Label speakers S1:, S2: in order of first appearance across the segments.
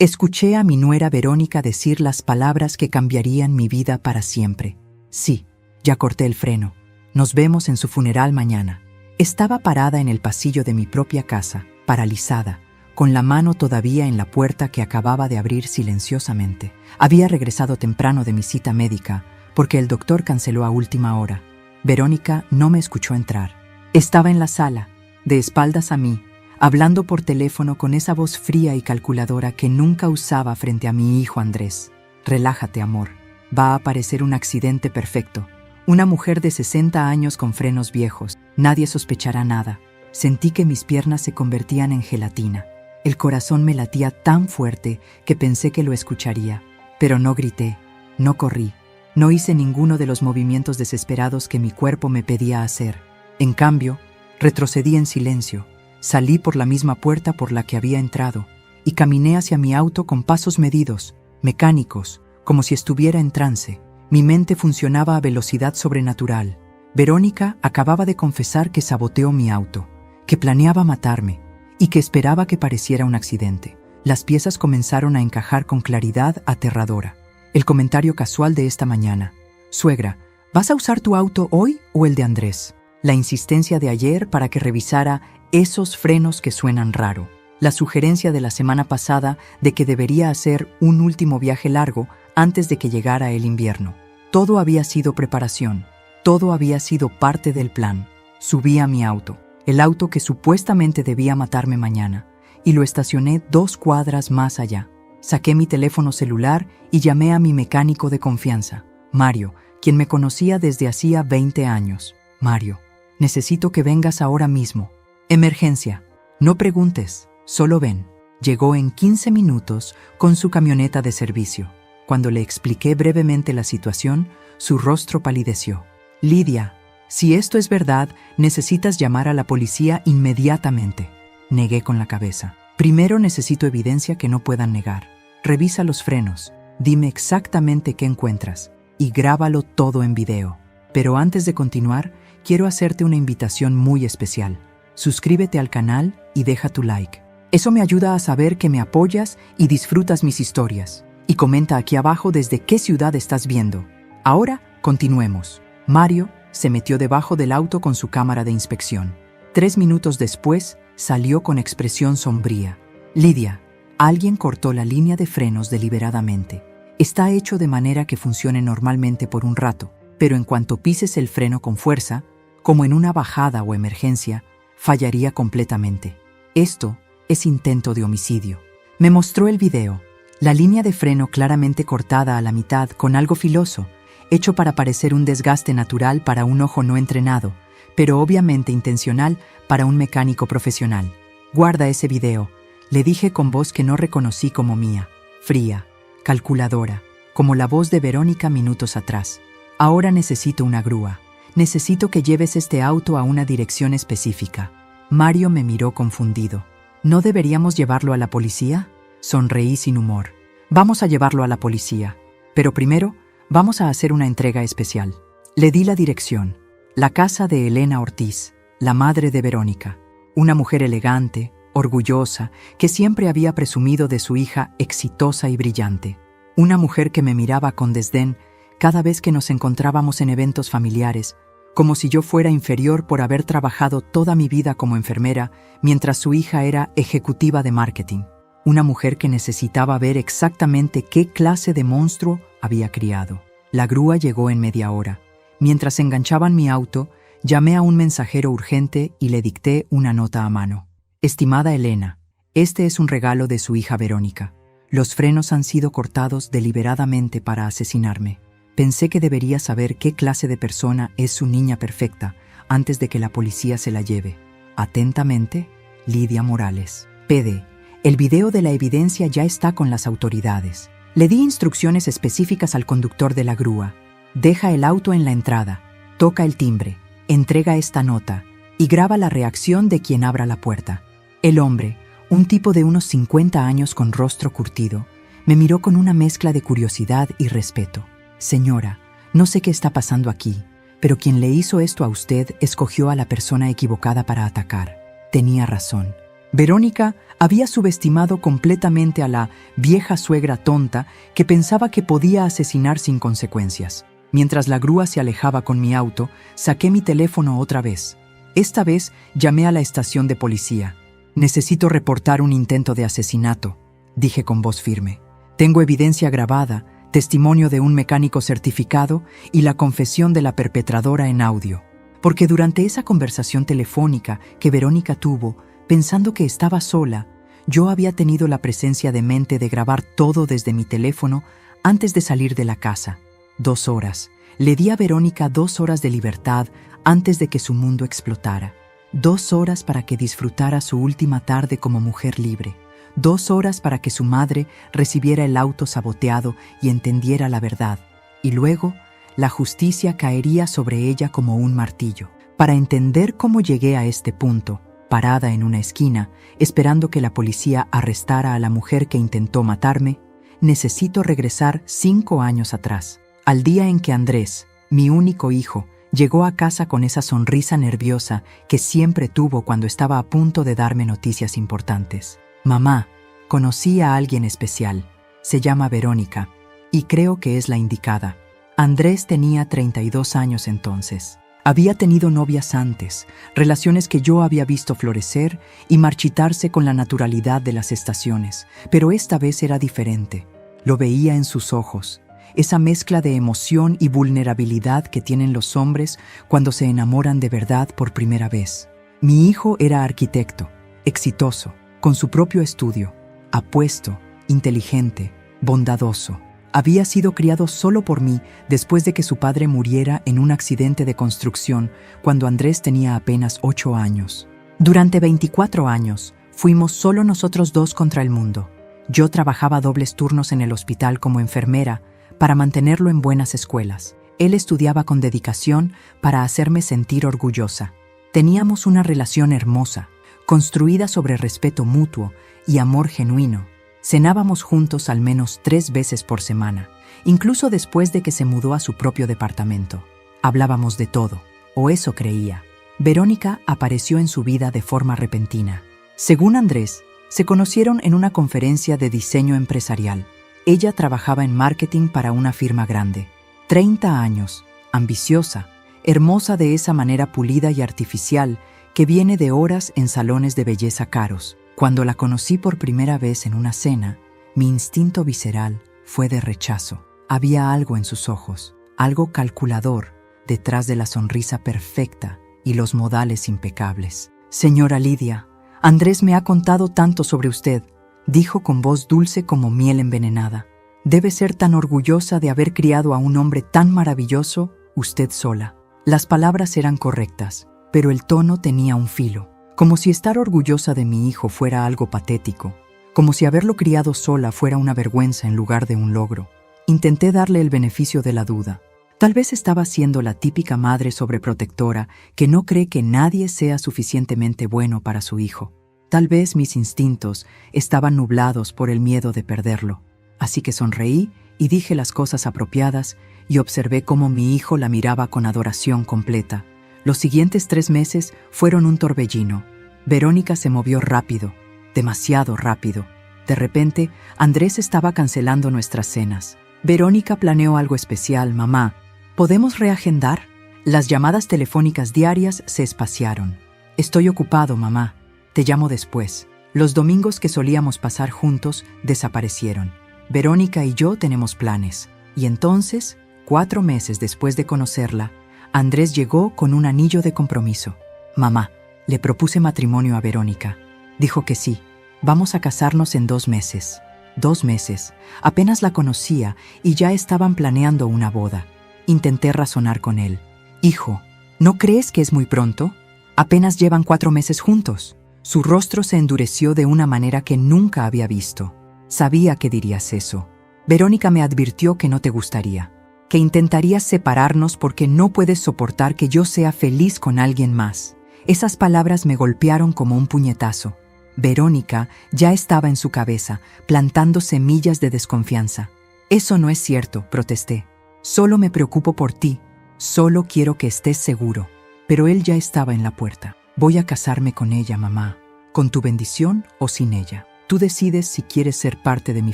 S1: Escuché a mi nuera Verónica decir las palabras que cambiarían mi vida para siempre. Sí, ya corté el freno. Nos vemos en su funeral mañana. Estaba parada en el pasillo de mi propia casa, paralizada, con la mano todavía en la puerta que acababa de abrir silenciosamente. Había regresado temprano de mi cita médica, porque el doctor canceló a última hora. Verónica no me escuchó entrar. Estaba en la sala, de espaldas a mí, hablando por teléfono con esa voz fría y calculadora que nunca usaba frente a mi hijo Andrés. Relájate, amor. Va a aparecer un accidente perfecto. Una mujer de 60 años con frenos viejos. Nadie sospechará nada. Sentí que mis piernas se convertían en gelatina. El corazón me latía tan fuerte que pensé que lo escucharía. Pero no grité, no corrí, no hice ninguno de los movimientos desesperados que mi cuerpo me pedía hacer. En cambio, retrocedí en silencio. Salí por la misma puerta por la que había entrado y caminé hacia mi auto con pasos medidos, mecánicos, como si estuviera en trance. Mi mente funcionaba a velocidad sobrenatural. Verónica acababa de confesar que saboteó mi auto, que planeaba matarme y que esperaba que pareciera un accidente. Las piezas comenzaron a encajar con claridad aterradora. El comentario casual de esta mañana: «Suegra, ¿vas a usar tu auto hoy o el de Andrés?». La insistencia de ayer para que revisara esos frenos que suenan raro. La sugerencia de la semana pasada de que debería hacer un último viaje largo antes de que llegara el invierno. Todo había sido preparación. Todo había sido parte del plan. Subí a mi auto, el auto que supuestamente debía matarme mañana, y lo estacioné 2 cuadras más allá. Saqué mi teléfono celular y llamé a mi mecánico de confianza, Mario, quien me conocía desde hacía 20 años. «Mario, necesito que vengas ahora mismo. Emergencia. No preguntes, solo ven». Llegó en 15 minutos con su camioneta de servicio. Cuando le expliqué brevemente la situación, su rostro palideció. «Lidia, si esto es verdad, necesitas llamar a la policía inmediatamente». Negué con la cabeza. «Primero necesito evidencia que no puedan negar. Revisa los frenos, dime exactamente qué encuentras y grábalo todo en video. Pero antes de continuar, quiero hacerte una invitación muy especial. Suscríbete al canal y deja tu like. Eso me ayuda a saber que me apoyas y disfrutas mis historias. Y comenta aquí abajo desde qué ciudad estás viendo. Ahora, continuemos». Mario se metió debajo del auto con su cámara de inspección. 3 minutos después, salió con expresión sombría. «Lidia, alguien cortó la línea de frenos deliberadamente. Está hecho de manera que funcione normalmente por un rato, pero en cuanto pises el freno con fuerza, como en una bajada o emergencia, fallaría completamente. Esto es intento de homicidio». Me mostró el video. La línea de freno claramente cortada a la mitad con algo filoso, hecho para parecer un desgaste natural para un ojo no entrenado, pero obviamente intencional para un mecánico profesional. «Guarda ese video», le dije con voz que no reconocí como mía, fría, calculadora, como la voz de Verónica minutos atrás. «Ahora necesito una grúa. Necesito que lleves este auto a una dirección específica». Mario me miró confundido. «¿No deberíamos llevarlo a la policía?». Sonreí sin humor. «Vamos a llevarlo a la policía, pero primero vamos a hacer una entrega especial». Le di la dirección. La casa de Elena Ortiz, la madre de Verónica. Una mujer elegante, orgullosa, que siempre había presumido de su hija exitosa y brillante. Una mujer que me miraba con desdén cada vez que nos encontrábamos en eventos familiares, como si yo fuera inferior por haber trabajado toda mi vida como enfermera, mientras su hija era ejecutiva de marketing. Una mujer que necesitaba ver exactamente qué clase de monstruo había criado. La grúa llegó en media hora. Mientras enganchaban mi auto, llamé a un mensajero urgente y le dicté una nota a mano. «Estimada Elena, este es un regalo de su hija Verónica. Los frenos han sido cortados deliberadamente para asesinarme. Pensé que debería saber qué clase de persona es su niña perfecta antes de que la policía se la lleve. Atentamente, Lidia Morales». PD. El video de la evidencia ya está con las autoridades. Le di instrucciones específicas al conductor de la grúa. «Deja el auto en la entrada, toca el timbre, entrega esta nota y graba la reacción de quien abra la puerta». El hombre, un tipo de unos 50 años con rostro curtido, me miró con una mezcla de curiosidad y respeto. «Señora, no sé qué está pasando aquí, pero quien le hizo esto a usted escogió a la persona equivocada para atacar. Tenía razón. Verónica había subestimado completamente a la vieja suegra tonta que pensaba que podía asesinar sin consecuencias. Mientras la grúa se alejaba con mi auto, saqué mi teléfono otra vez. Esta vez llamé a la estación de policía. «Necesito reportar un intento de asesinato», dije con voz firme. «Tengo evidencia grabada, testimonio de un mecánico certificado y la confesión de la perpetradora en audio». Porque durante esa conversación telefónica que Verónica tuvo, pensando que estaba sola, yo había tenido la presencia de mente de grabar todo desde mi teléfono antes de salir de la casa. 2 horas. Le di a Verónica 2 horas de libertad antes de que su mundo explotara. 2 horas para que disfrutara su última tarde como mujer libre. 2 horas para que su madre recibiera el auto saboteado y entendiera la verdad. Y luego, la justicia caería sobre ella como un martillo. Para entender cómo llegué a este punto, parada en una esquina, esperando que la policía arrestara a la mujer que intentó matarme, necesito regresar 5 años atrás, al día en que Andrés, mi único hijo, llegó a casa con esa sonrisa nerviosa que siempre tuvo cuando estaba a punto de darme noticias importantes. «Mamá, conocí a alguien especial. Se llama Verónica, y creo que es la indicada». Andrés tenía 32 años entonces. Había tenido novias antes, relaciones que yo había visto florecer y marchitarse con la naturalidad de las estaciones, pero esta vez era diferente. Lo veía en sus ojos, esa mezcla de emoción y vulnerabilidad que tienen los hombres cuando se enamoran de verdad por primera vez. Mi hijo era arquitecto, exitoso, con su propio estudio, apuesto, inteligente, bondadoso. Había sido criado solo por mí después de que su padre muriera en un accidente de construcción cuando Andrés tenía apenas 8 años. Durante 24 años, fuimos solo nosotros dos contra el mundo. Yo trabajaba dobles turnos en el hospital como enfermera para mantenerlo en buenas escuelas. Él estudiaba con dedicación para hacerme sentir orgullosa. Teníamos una relación hermosa, construida sobre respeto mutuo y amor genuino. Cenábamos juntos al menos 3 veces por semana, incluso después de que se mudó a su propio departamento. Hablábamos de todo, o eso creía. Verónica apareció en su vida de forma repentina. Según Andrés, se conocieron en una conferencia de diseño empresarial. Ella trabajaba en marketing para una firma grande. 30 años, ambiciosa, hermosa de esa manera pulida y artificial que viene de horas en salones de belleza caros. Cuando la conocí por primera vez en una cena, mi instinto visceral fue de rechazo. Había algo en sus ojos, algo calculador, detrás de la sonrisa perfecta y los modales impecables. «Señora Lidia, Andrés me ha contado tanto sobre usted», dijo con voz dulce como miel envenenada. «Debe ser tan orgullosa de haber criado a un hombre tan maravilloso, usted sola». Las palabras eran correctas, pero el tono tenía un filo. Como si estar orgullosa de mi hijo fuera algo patético, como si haberlo criado sola fuera una vergüenza en lugar de un logro. Intenté darle el beneficio de la duda. Tal vez estaba siendo la típica madre sobreprotectora que no cree que nadie sea suficientemente bueno para su hijo. Tal vez mis instintos estaban nublados por el miedo de perderlo. Así que sonreí y dije las cosas apropiadas y observé cómo mi hijo la miraba con adoración completa. Los siguientes 3 meses fueron un torbellino. Verónica se movió rápido, demasiado rápido. De repente, Andrés estaba cancelando nuestras cenas. «Verónica planeó algo especial, mamá. ¿Podemos reagendar?» Las llamadas telefónicas diarias se espaciaron. «Estoy ocupado, mamá. Te llamo después». Los domingos que solíamos pasar juntos desaparecieron. Verónica y yo tenemos planes. Y entonces, 4 meses después de conocerla, Andrés llegó con un anillo de compromiso. «Mamá, le propuse matrimonio a Verónica. Dijo que sí. Vamos a casarnos en 2 meses». 2 meses. Apenas la conocía y ya estaban planeando una boda. Intenté razonar con él. «Hijo, ¿no crees que es muy pronto? Apenas llevan 4 meses juntos». Su rostro se endureció de una manera que nunca había visto. «Sabía que dirías eso. Verónica me advirtió que no te gustaría, que intentarías separarnos porque no puedes soportar que yo sea feliz con alguien más». Esas palabras me golpearon como un puñetazo. Verónica ya estaba en su cabeza, plantando semillas de desconfianza. «Eso no es cierto», protesté. «Solo me preocupo por ti. Solo quiero que estés seguro». Pero él ya estaba en la puerta. «Voy a casarme con ella, mamá. con tu bendición o sin ella. Tú decides si quieres ser parte de mi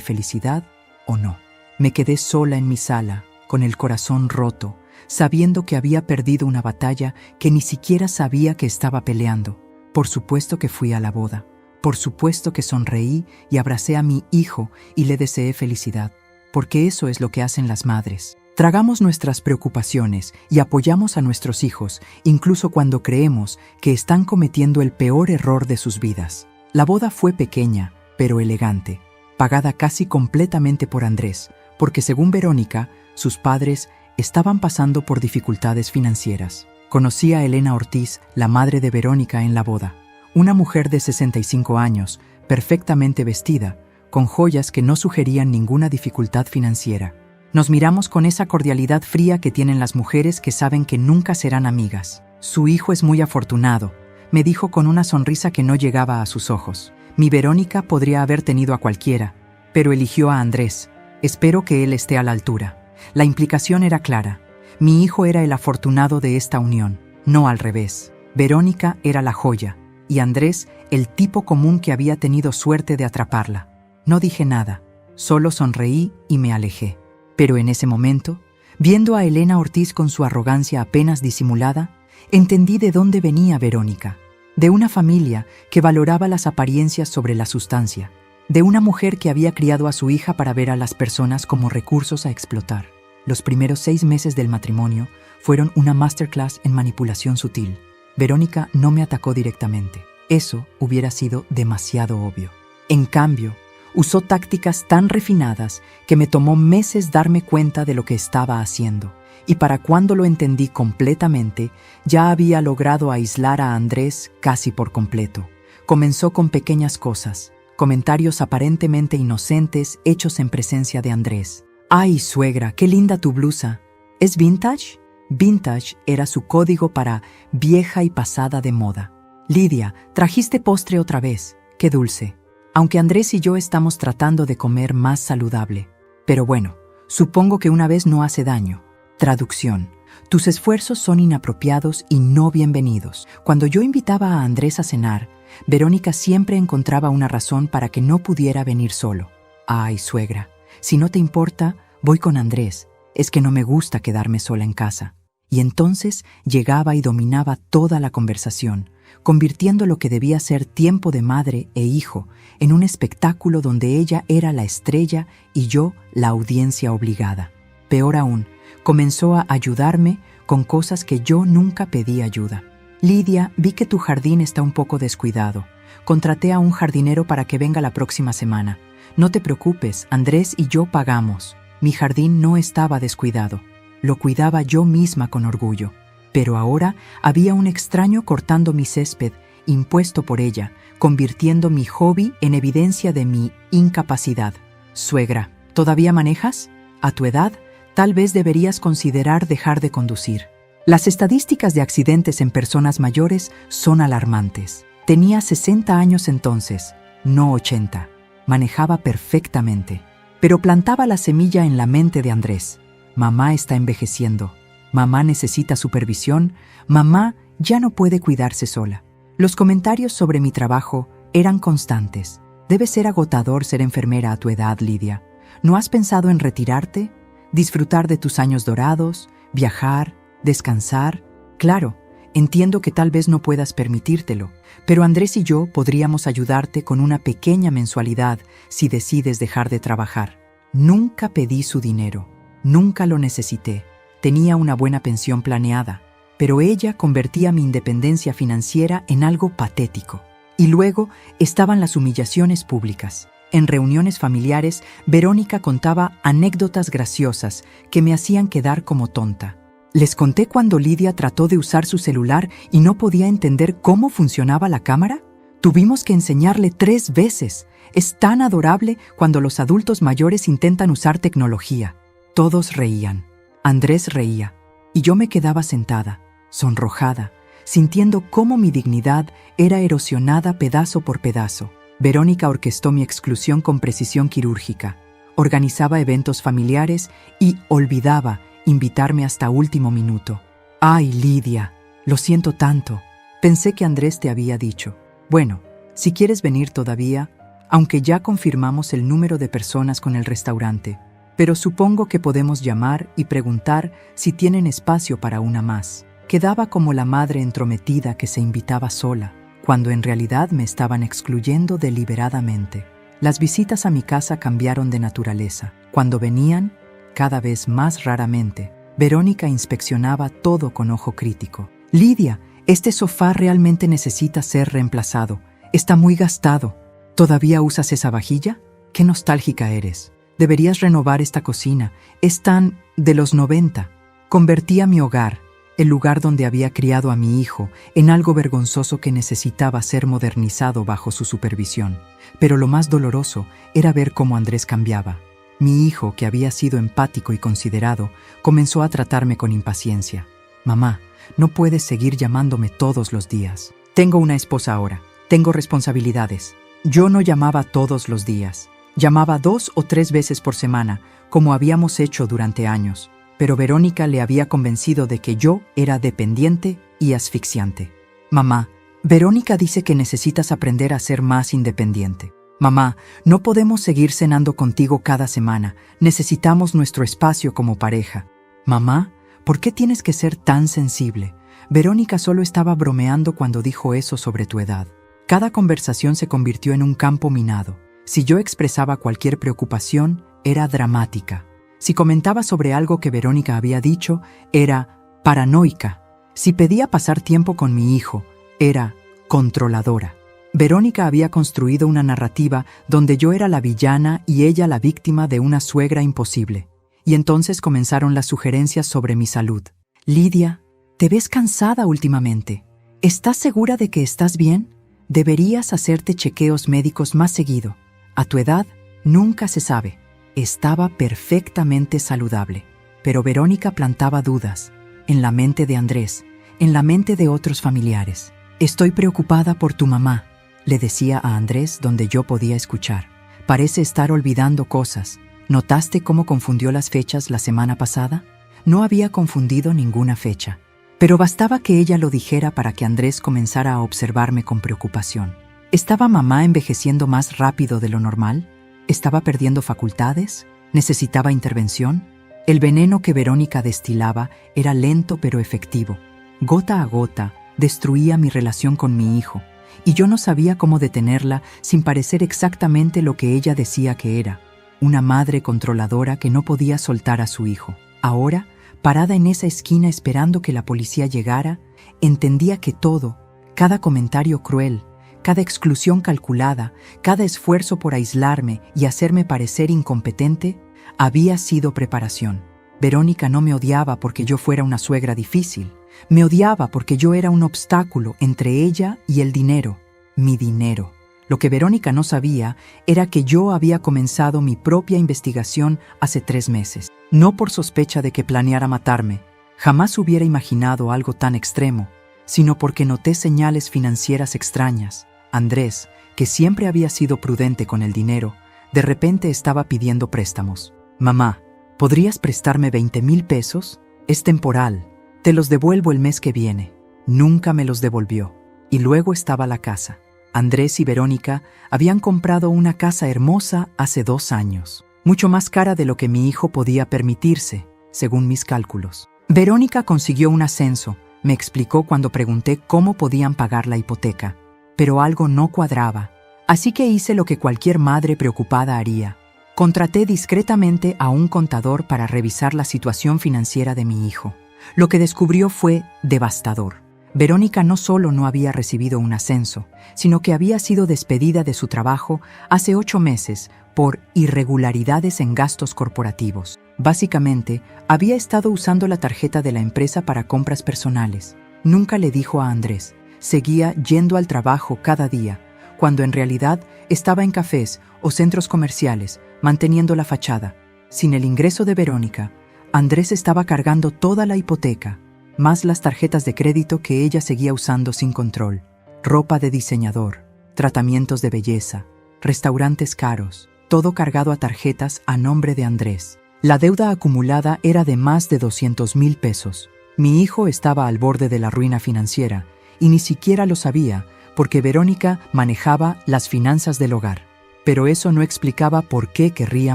S1: felicidad o no. Me quedé sola en mi sala, con el corazón roto, sabiendo que había perdido una batalla que ni siquiera sabía que estaba peleando. Por supuesto que fui a la boda. Por supuesto que sonreí y abracé a mi hijo y le deseé felicidad, porque eso es lo que hacen las madres. Tragamos nuestras preocupaciones y apoyamos a nuestros hijos, incluso cuando creemos que están cometiendo el peor error de sus vidas. La boda fue pequeña, pero elegante, pagada casi completamente por Andrés, porque según Verónica, sus padres estaban pasando por dificultades financieras. Conocí a Elena Ortiz, la madre de Verónica, en la boda. Una mujer de 65 años, perfectamente vestida, con joyas que no sugerían ninguna dificultad financiera. Nos miramos con esa cordialidad fría que tienen las mujeres que saben que nunca serán amigas. Su hijo es muy afortunado, me dijo con una sonrisa que no llegaba a sus ojos. Mi Verónica podría haber tenido a cualquiera, pero eligió a Andrés. Espero que él esté a la altura. La implicación era clara. Mi hijo era el afortunado de esta unión, no al revés. Verónica era la joya, y Andrés el tipo común que había tenido suerte de atraparla. No dije nada, solo sonreí y me alejé. Pero en ese momento, viendo a Elena Ortiz con su arrogancia apenas disimulada, entendí de dónde venía Verónica. De una familia que valoraba las apariencias sobre la sustancia. De una mujer que había criado a su hija para ver a las personas como recursos a explotar. Los primeros 6 meses del matrimonio fueron una masterclass en manipulación sutil. Verónica no me atacó directamente. Eso hubiera sido demasiado obvio. En cambio, usó tácticas tan refinadas que me tomó meses darme cuenta de lo que estaba haciendo. Y para cuando lo entendí completamente, ya había logrado aislar a Andrés casi por completo. Comenzó con pequeñas cosas, comentarios aparentemente inocentes hechos en presencia de Andrés. «Ay, suegra, qué linda tu blusa. ¿Es vintage?» Vintage era su código para vieja y pasada de moda. «Lidia, trajiste postre otra vez. Qué dulce. Aunque Andrés y yo estamos tratando de comer más saludable. Pero bueno, supongo que una vez no hace daño». Traducción. Tus esfuerzos son inapropiados y no bienvenidos. Cuando yo invitaba a Andrés a cenar, Verónica siempre encontraba una razón para que no pudiera venir solo. «Ay, suegra, si no te importa, voy con Andrés. Es que no me gusta quedarme sola en casa». Y entonces llegaba y dominaba toda la conversación, convirtiendo lo que debía ser tiempo de madre e hijo en un espectáculo donde ella era la estrella y yo la audiencia obligada. Peor aún, comenzó a ayudarme con cosas que yo nunca pedí ayuda. «Lidia, vi que tu jardín está un poco descuidado. Contraté a un jardinero para que venga la próxima semana. No te preocupes, Andrés y yo pagamos». Mi jardín no estaba descuidado. Lo cuidaba yo misma con orgullo. Pero ahora había un extraño cortando mi césped, impuesto por ella, convirtiendo mi hobby en evidencia de mi incapacidad. «Suegra, ¿todavía manejas? A tu edad, tal vez deberías considerar dejar de conducir». Las estadísticas de accidentes en personas mayores son alarmantes. Tenía 60 años entonces, no 80. Manejaba perfectamente. Pero plantaba la semilla en la mente de Andrés. Mamá está envejeciendo. Mamá necesita supervisión. Mamá ya no puede cuidarse sola. Los comentarios sobre mi trabajo eran constantes. Debe ser agotador ser enfermera a tu edad, Lidia. ¿No has pensado en retirarte? ¿Disfrutar de tus años dorados? ¿Viajar? ¿Descansar? Claro, entiendo que tal vez no puedas permitírtelo, pero Andrés y yo podríamos ayudarte con una pequeña mensualidad si decides dejar de trabajar. Nunca pedí su dinero, nunca lo necesité. Tenía una buena pensión planeada, pero ella convertía mi independencia financiera en algo patético. Y luego estaban las humillaciones públicas. En reuniones familiares, Verónica contaba anécdotas graciosas que me hacían quedar como tonta. Les conté cuando Lidia trató de usar su celular y no podía entender cómo funcionaba la cámara. Tuvimos que enseñarle 3 veces. Es tan adorable cuando los adultos mayores intentan usar tecnología. Todos reían. Andrés reía. Y yo me quedaba sentada, sonrojada, sintiendo cómo mi dignidad era erosionada pedazo por pedazo. Verónica orquestó mi exclusión con precisión quirúrgica. Organizaba eventos familiares y olvidaba invitarme hasta último minuto. «Ay, Lidia, lo siento tanto. Pensé que Andrés te había dicho». Bueno, Si quieres venir todavía, aunque ya confirmamos el número de personas con el restaurante, pero supongo que podemos llamar y preguntar si tienen espacio para una más. Quedaba como la madre entrometida que se invitaba sola, cuando en realidad me estaban excluyendo deliberadamente. Las visitas a mi casa cambiaron de naturaleza. Cuando venían, cada vez más raramente, Verónica inspeccionaba todo con ojo crítico. «Lidia, este sofá realmente necesita ser reemplazado. Está muy gastado. ¿Todavía usas esa vajilla? ¡Qué nostálgica eres! Deberías renovar esta cocina. Es tan de los 90. Convertí a mi hogar, el lugar donde había criado a mi hijo, en algo vergonzoso que necesitaba ser modernizado bajo su supervisión. Pero lo más doloroso era ver cómo Andrés cambiaba. Mi hijo, que había sido empático y considerado, comenzó a tratarme con impaciencia. «Mamá, no puedes seguir llamándome todos los días. Tengo una esposa ahora. Tengo responsabilidades». Yo no llamaba todos los días. Llamaba 2 o 3 veces por semana, como habíamos hecho durante años. Pero Verónica le había convencido de que yo era dependiente y asfixiante. «Mamá, Verónica dice que necesitas aprender a ser más independiente. Mamá, no podemos seguir cenando contigo cada semana. Necesitamos nuestro espacio como pareja. Mamá, ¿por qué tienes que ser tan sensible? Verónica solo estaba bromeando cuando dijo eso sobre tu edad». Cada conversación se convirtió en un campo minado. Si yo expresaba cualquier preocupación, era dramática. Si comentaba sobre algo que Verónica había dicho, era paranoica. Si pedía pasar tiempo con mi hijo, era controladora. Verónica había construido una narrativa donde yo era la villana y ella la víctima de una suegra imposible. Y entonces comenzaron las sugerencias sobre mi salud. «Lidia, te ves cansada últimamente. ¿Estás segura de que estás bien? Deberías hacerte chequeos médicos más seguido. A tu edad, nunca se sabe». Estaba perfectamente saludable, pero Verónica plantaba dudas, en la mente de Andrés, en la mente de otros familiares. «Estoy preocupada por tu mamá», le decía a Andrés donde yo podía escuchar. «Parece estar olvidando cosas. ¿Notaste cómo confundió las fechas la semana pasada?» No había confundido ninguna fecha, pero bastaba que ella lo dijera para que Andrés comenzara a observarme con preocupación. ¿Estaba mamá envejeciendo más rápido de lo normal? ¿Estaba perdiendo facultades? ¿Necesitaba intervención? El veneno que Verónica destilaba era lento pero efectivo. Gota a gota, destruía mi relación con mi hijo, y yo no sabía cómo detenerla sin parecer exactamente lo que ella decía que era, una madre controladora que no podía soltar a su hijo. Ahora, parada en esa esquina esperando que la policía llegara, entendía que todo, cada comentario cruel, cada exclusión calculada, cada esfuerzo por aislarme y hacerme parecer incompetente, había sido preparación. Verónica no me odiaba porque yo fuera una suegra difícil. Me odiaba porque yo era un obstáculo entre ella y el dinero, mi dinero. Lo que Verónica no sabía era que yo había comenzado mi propia investigación hace 3 meses. No por sospecha de que planeara matarme. Jamás hubiera imaginado algo tan extremo, sino porque noté señales financieras extrañas. Andrés, que siempre había sido prudente con el dinero, de repente estaba pidiendo préstamos. «Mamá, ¿podrías prestarme 20,000 pesos? Es temporal. Te los devuelvo el mes que viene». Nunca me los devolvió. Y luego estaba la casa. Andrés y Verónica habían comprado una casa hermosa hace 2 años, mucho más cara de lo que mi hijo podía permitirse, según mis cálculos. Verónica consiguió un ascenso, me explicó cuando pregunté cómo podían pagar la hipoteca, pero algo no cuadraba, así que hice lo que cualquier madre preocupada haría. Contraté discretamente a un contador para revisar la situación financiera de mi hijo. Lo que descubrió fue devastador. Verónica no solo no había recibido un ascenso, sino que había sido despedida de su trabajo hace 8 meses por irregularidades en gastos corporativos. Básicamente, había estado usando la tarjeta de la empresa para compras personales. Nunca le dijo a Andrés. Seguía yendo al trabajo cada día, cuando en realidad estaba en cafés o centros comerciales, manteniendo la fachada. Sin el ingreso de Verónica, Andrés estaba cargando toda la hipoteca, más las tarjetas de crédito que ella seguía usando sin control, ropa de diseñador, tratamientos de belleza, restaurantes caros, todo cargado a tarjetas a nombre de Andrés. La deuda acumulada era de más de 200,000 pesos. Mi hijo estaba al borde de la ruina financiera y ni siquiera lo sabía porque Verónica manejaba las finanzas del hogar. Pero eso no explicaba por qué querría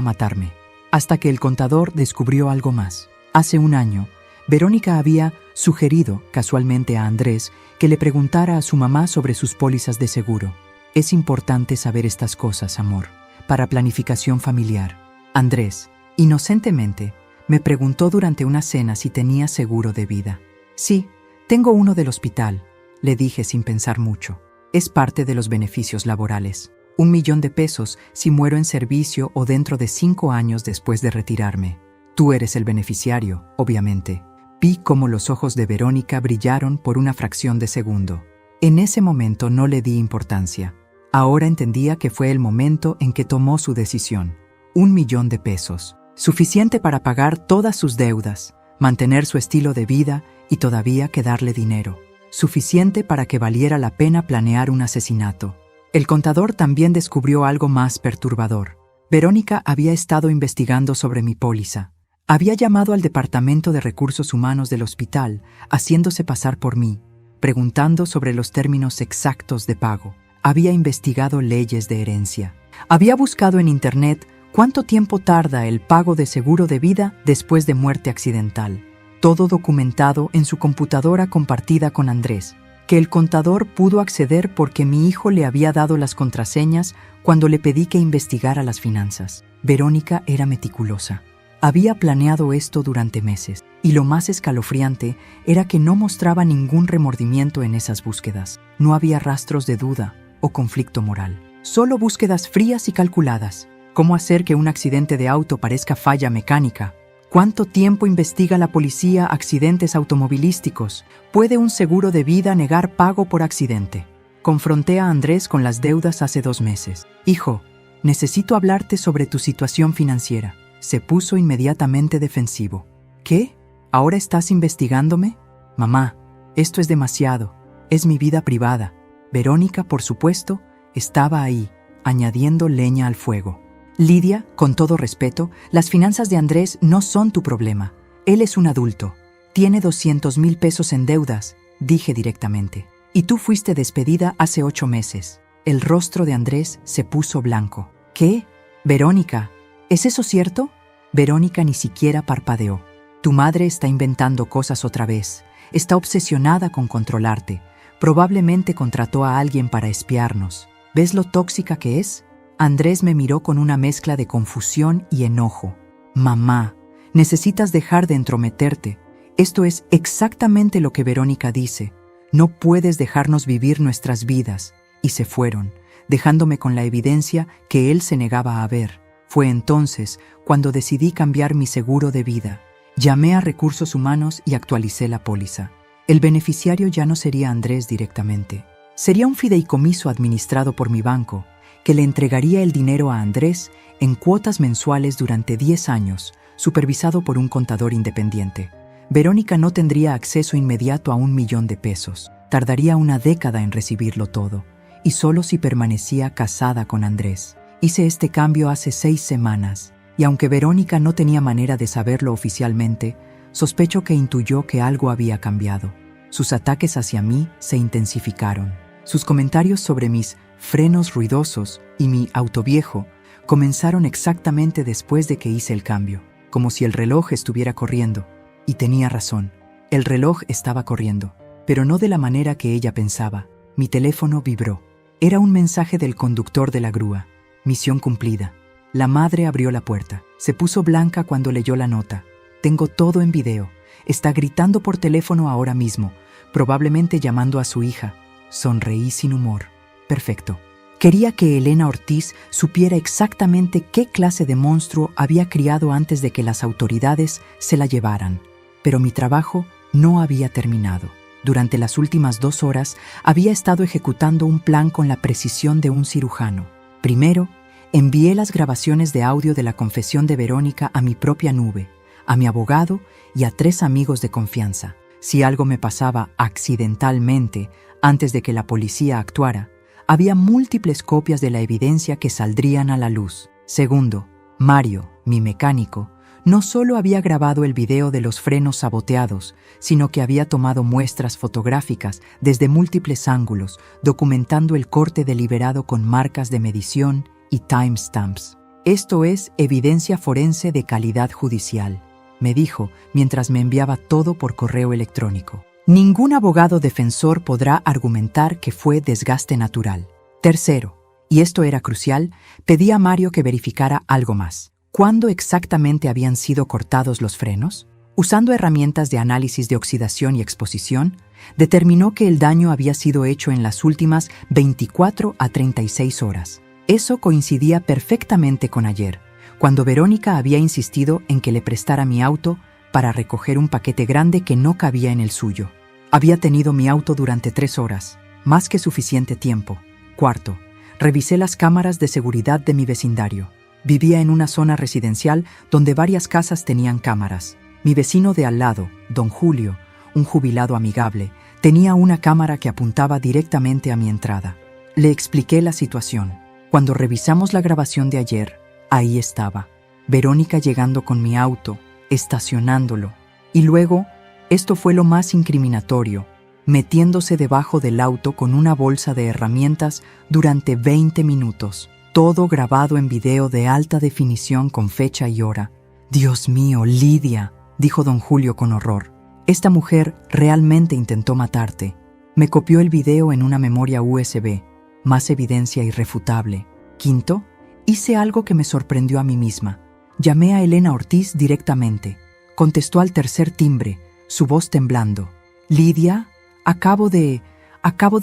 S1: matarme. Hasta que el contador descubrió algo más. Hace un año, Verónica había sugerido casualmente a Andrés que le preguntara a su mamá sobre sus pólizas de seguro. Es importante saber estas cosas, amor, para planificación familiar. Andrés, inocentemente, me preguntó durante una cena si tenía seguro de vida. Sí, tengo uno del hospital, le dije sin pensar mucho. Es parte de los beneficios laborales. 1 millón de pesos si muero en servicio o dentro de 5 años después de retirarme. Tú eres el beneficiario, obviamente. Vi cómo los ojos de Verónica brillaron por una fracción de segundo. En ese momento no le di importancia. Ahora entendía que fue el momento en que tomó su decisión. 1 millón de pesos. Suficiente para pagar todas sus deudas, mantener su estilo de vida y todavía quedarle dinero. Suficiente para que valiera la pena planear un asesinato. El contador también descubrió algo más perturbador. Verónica había estado investigando sobre mi póliza. Había llamado al Departamento de Recursos Humanos del hospital, haciéndose pasar por mí, preguntando sobre los términos exactos de pago. Había investigado leyes de herencia. Había buscado en Internet cuánto tiempo tarda el pago de seguro de vida después de muerte accidental. Todo documentado en su computadora compartida con Andrés, que el contador pudo acceder porque mi hijo le había dado las contraseñas cuando le pedí que investigara las finanzas. Verónica era meticulosa. Había planeado esto durante meses, y lo más escalofriante era que no mostraba ningún remordimiento en esas búsquedas. No había rastros de duda o conflicto moral. Solo búsquedas frías y calculadas. ¿Cómo hacer que un accidente de auto parezca falla mecánica? ¿Cuánto tiempo investiga la policía accidentes automovilísticos? ¿Puede un seguro de vida negar pago por accidente? Confronté a Andrés con las deudas hace 2 meses. Hijo, necesito hablarte sobre tu situación financiera. Se puso inmediatamente defensivo. ¿Qué? ¿Ahora estás investigándome? Mamá, esto es demasiado. Es mi vida privada. Verónica, por supuesto, estaba ahí, añadiendo leña al fuego. Lidia, con todo respeto, las finanzas de Andrés no son tu problema. Él es un adulto. Tiene 200,000 pesos en deudas, dije directamente. Y tú fuiste despedida hace 8 meses. El rostro de Andrés se puso blanco. ¿Qué? Verónica, ¿es eso cierto? Verónica ni siquiera parpadeó. Tu madre está inventando cosas otra vez. Está obsesionada con controlarte. Probablemente contrató a alguien para espiarnos. ¿Ves lo tóxica que es? Andrés me miró con una mezcla de confusión y enojo. Mamá, necesitas dejar de entrometerte. Esto es exactamente lo que Verónica dice. No puedes dejarnos vivir nuestras vidas. Y se fueron, dejándome con la evidencia que él se negaba a ver. Fue entonces cuando decidí cambiar mi seguro de vida. Llamé a Recursos Humanos y actualicé la póliza. El beneficiario ya no sería Andrés directamente. Sería un fideicomiso administrado por mi banco, que le entregaría el dinero a Andrés en cuotas mensuales durante 10 años, supervisado por un contador independiente. Verónica no tendría acceso inmediato a 1 millón de pesos. Tardaría una década en recibirlo todo, y solo si permanecía casada con Andrés. Hice este cambio hace 6 semanas, y aunque Verónica no tenía manera de saberlo oficialmente, sospecho que intuyó que algo había cambiado. Sus ataques hacia mí se intensificaron. Sus comentarios sobre mis frenos ruidosos y mi auto viejo comenzaron exactamente después de que hice el cambio, como si el reloj estuviera corriendo. Y tenía razón, el reloj estaba corriendo, pero no de la manera que ella pensaba. Mi teléfono vibró. Era un mensaje del conductor de la grúa. Misión cumplida. La madre abrió la puerta. Se puso blanca cuando leyó la nota. Tengo todo en video. Está gritando por teléfono ahora mismo, probablemente llamando a su hija. Sonreí sin humor. Perfecto. Quería que Elena Ortiz supiera exactamente qué clase de monstruo había criado antes de que las autoridades se la llevaran. Pero mi trabajo no había terminado. Durante las últimas 2 horas había estado ejecutando un plan con la precisión de un cirujano. Primero, envié las grabaciones de audio de la confesión de Verónica a mi propia nube, a mi abogado y a 3 amigos de confianza. Si algo me pasaba accidentalmente antes de que la policía actuara, había múltiples copias de la evidencia que saldrían a la luz. Segundo, Mario, mi mecánico, No solo había grabado el video de los frenos saboteados, sino que había tomado muestras fotográficas desde múltiples ángulos, documentando el corte deliberado con marcas de medición y timestamps. Esto es evidencia forense de calidad judicial, me dijo mientras me enviaba todo por correo electrónico. Ningún abogado defensor podrá argumentar que fue desgaste natural. Tercero, y esto era crucial, pedí a Mario que verificara algo más. ¿Cuándo exactamente habían sido cortados los frenos? Usando herramientas de análisis de oxidación y exposición, determinó que el daño había sido hecho en las últimas 24 a 36 horas. Eso coincidía perfectamente con ayer, cuando Verónica había insistido en que le prestara mi auto para recoger un paquete grande que no cabía en el suyo. Había tenido mi auto durante 3 horas, más que suficiente tiempo. Cuarto, revisé las cámaras de seguridad de mi vecindario. Vivía en una zona residencial donde varias casas tenían cámaras. Mi vecino de al lado, don Julio, un jubilado amigable, tenía una cámara que apuntaba directamente a mi entrada. Le expliqué la situación. Cuando revisamos la grabación de ayer, ahí estaba, Verónica llegando con mi auto, estacionándolo. Y luego, esto fue lo más incriminatorio, metiéndose debajo del auto con una bolsa de herramientas durante 20 minutos. Todo grabado en video de alta definición con fecha y hora. «Dios mío, Lidia», dijo don Julio con horror. «Esta mujer realmente intentó matarte. Me copió el video en una memoria USB. Más evidencia irrefutable». Quinto, hice algo que me sorprendió a mí misma. Llamé a Elena Ortiz directamente. Contestó al tercer timbre, su voz temblando. «Lidia, acabo de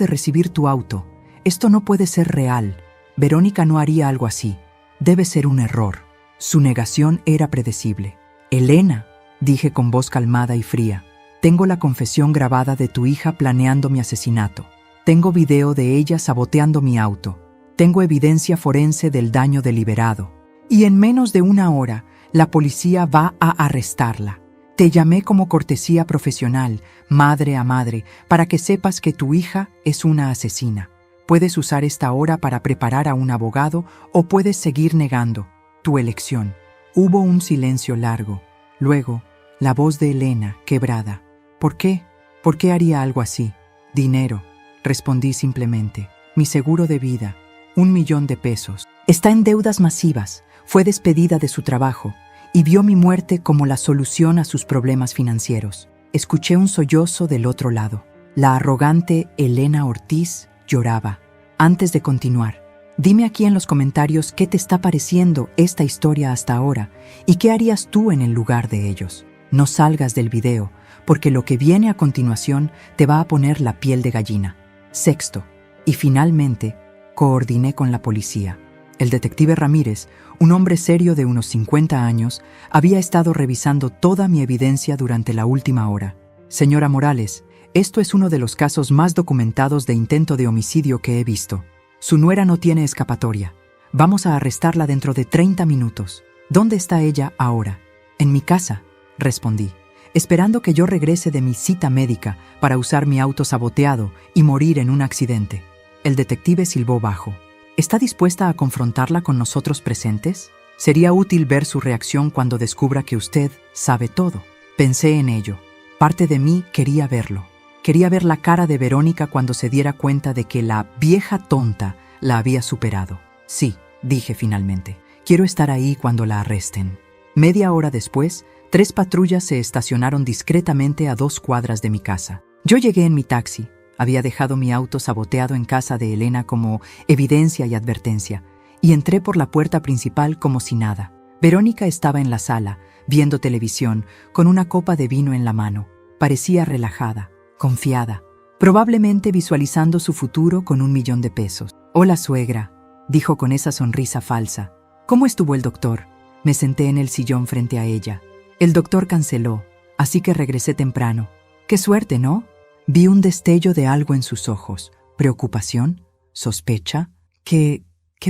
S1: recibir tu auto. Esto no puede ser real. Verónica no haría algo así. Debe ser un error». Su negación era predecible. «Elena», dije con voz calmada y fría, «tengo la confesión grabada de tu hija planeando mi asesinato. Tengo video de ella saboteando mi auto. Tengo evidencia forense del daño deliberado. Y en menos de 1 hora, la policía va a arrestarla. Te llamé como cortesía profesional, madre a madre, para que sepas que tu hija es una asesina. Puedes usar esta hora para preparar a un abogado o puedes seguir negando. Tu elección». Hubo un silencio largo. Luego, la voz de Elena, quebrada. «¿Por qué? ¿Por qué haría algo así?» «Dinero», respondí simplemente. «Mi seguro de vida. 1 millón de pesos. Está en deudas masivas. Fue despedida de su trabajo y vio mi muerte como la solución a sus problemas financieros». Escuché un sollozo del otro lado. La arrogante Elena Ortiz lloraba. Antes de continuar, dime aquí en los comentarios qué te está pareciendo esta historia hasta ahora y qué harías tú en el lugar de ellos. No salgas del video, porque lo que viene a continuación te va a poner la piel de gallina. Sexto, y finalmente, coordiné con la policía. El detective Ramírez, un hombre serio de unos 50 años, había estado revisando toda mi evidencia durante la última hora. «Señora Morales, esto es uno de los casos más documentados de intento de homicidio que he visto. Su nuera no tiene escapatoria. Vamos a arrestarla dentro de 30 minutos. ¿Dónde está ella ahora?» «En mi casa», respondí, esperando que yo regrese de mi cita médica para usar mi auto saboteado y morir en un accidente. El detective silbó bajo. «¿Está dispuesta a confrontarla con nosotros presentes? Sería útil ver su reacción cuando descubra que usted sabe todo». Pensé en ello. Parte de mí quería verlo. Quería ver la cara de Verónica cuando se diera cuenta de que la vieja tonta la había superado. «Sí», dije finalmente, «quiero estar ahí cuando la arresten». Media hora después, 3 patrullas se estacionaron discretamente a 2 cuadras de mi casa. Yo llegué en mi taxi. Había dejado mi auto saboteado en casa de Elena como evidencia y advertencia, y entré por la puerta principal como si nada. Verónica estaba en la sala, viendo televisión, con una copa de vino en la mano. Parecía relajada, confiada, probablemente visualizando su futuro con 1 millón de pesos. «Hola, suegra», dijo con esa sonrisa falsa. «¿Cómo estuvo el doctor?» Me senté en el sillón frente a ella. «El doctor canceló, así que regresé temprano». «Qué suerte, ¿no?» Vi un destello de algo en sus ojos. ¿Preocupación? ¿Sospecha? «Qué